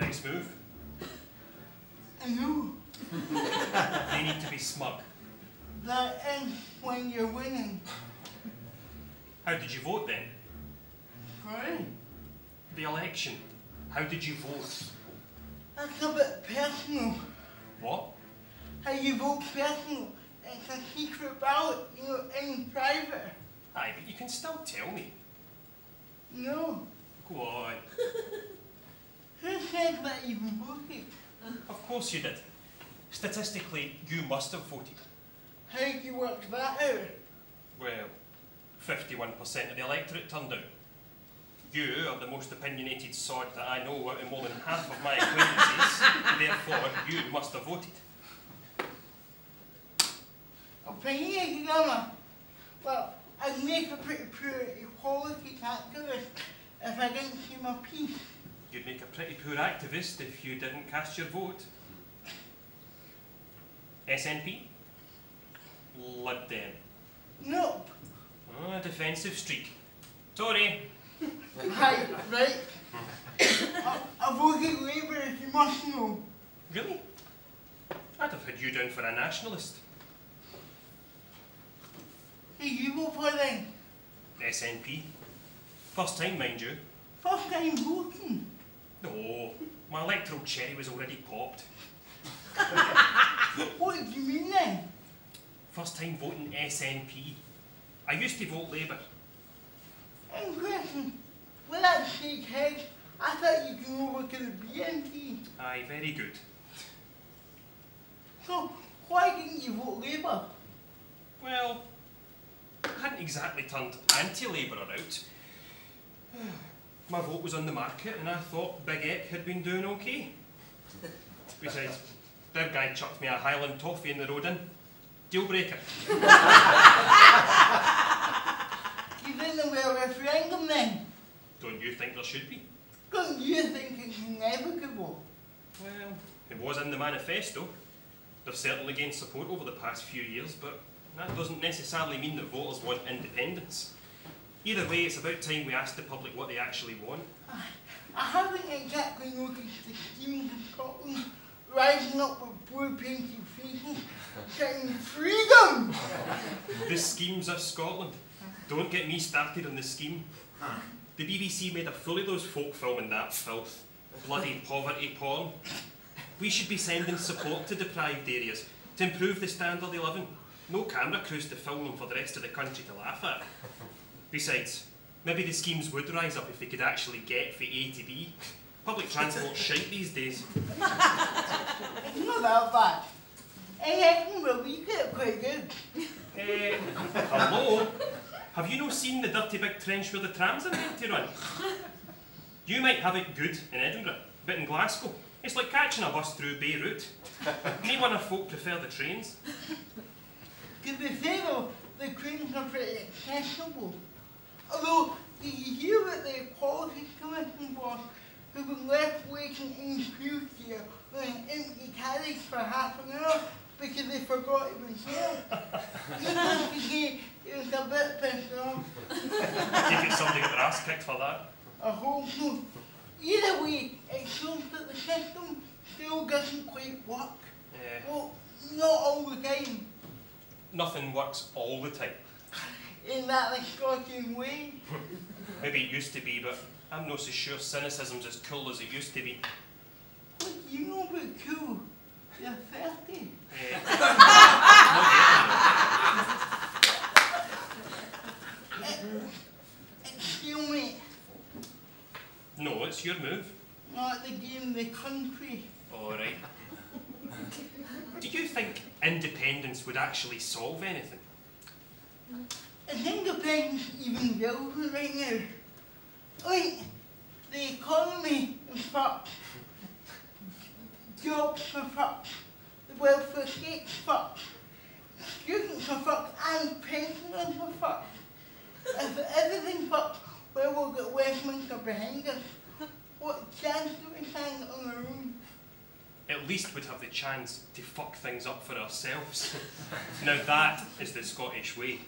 Nice move. I know. They need to be smug. That ends when you're winning. How did you vote then? Right? The election. How did you vote? That's a bit personal. What? How you vote's personal. It's a secret ballot, you know, in private. Aye, but you can still tell me. No. Go on. Who said that you voted? Of course you did. Statistically, you must have voted. How did you work that out? Well, 51% of the electorate turned out. You are the most opinionated sod that I know out of more than half of my acquaintances, therefore you must have voted. Opinionated, Emma? Well, I'd make a pretty poor equality activist if I didn't see my piece. You'd make a pretty poor activist if you didn't cast your vote. SNP? Lib Dem. Nope. Oh, a defensive streak. Tory. Right. I voted Labour, as you must know. Really? I'd have had you down for a nationalist. Who you vote for then? SNP. First time, mind you. First time voting. No, my electoral cherry was already popped. What do you mean then? First time voting SNP. I used to vote Labour. Interesting. With that shake head, I thought you'd go over to the BNP. Aye, very good. So, why didn't you vote Labour? Well, I hadn't exactly turned anti-Labour out. My vote was on the market and I thought Big Eck had been doing okay. Besides, their guy chucked me a Highland toffee in the road in. Deal breaker. You didn't wear a referendum then? Don't you think there should be? Don't you think it's inevitable? Well, it was in the manifesto. They've certainly gained support over the past few years, but that doesn't necessarily mean that voters want independence. Either way, it's about time we ask the public what they actually want. I haven't exactly noticed the schemes in Scotland rising up with blue-painted faces, shouting freedom! The schemes of Scotland. Don't get me started on the scheme. The BBC made a fool of those folk filming that filth. Bloody poverty porn. We should be sending support to deprived areas to improve the standard of living. No camera crews to film them for the rest of the country to laugh at. Besides, maybe the schemes would rise up if they could actually get from A to B. Public transport's shite these days. It's not that bad. In Edinburgh, we get it quite good. Hello? Have you not seen the dirty big trench where the trams are meant to run? You might have it good in Edinburgh, but in Glasgow, it's like catching a bus through Beirut. Me one of folk prefer the trains. To be fair though, the trains are pretty accessible. Although, did you hear what the Equality Commission was, who was left waiting in Tuesday with an empty carriage for half an hour because they forgot it was there? Needless to say, it was a bit pissed off. Take it somebody got their ass kicked for that. I hope so. Either way, it shows that the system still doesn't quite work. Well, not all the time. Nothing works all the time. Isn't that the Scottish way? Maybe it used to be, but I'm not so sure cynicism's as cool as it used to be. What do you know about cool? You're 30. It's stalemate. No, it's your move. Not the game, the country. Alright. Do you think independence would actually solve anything? Is independence even relevant right now? Like, the economy is fucked. Jobs are fucked. The welfare state's fucked. Students are fucked and pensioners are fucked. If everything's fucked, where will get Westminster behind us? What chance do we stand on our own? At least we'd have the chance to fuck things up for ourselves. Now that is the Scottish way.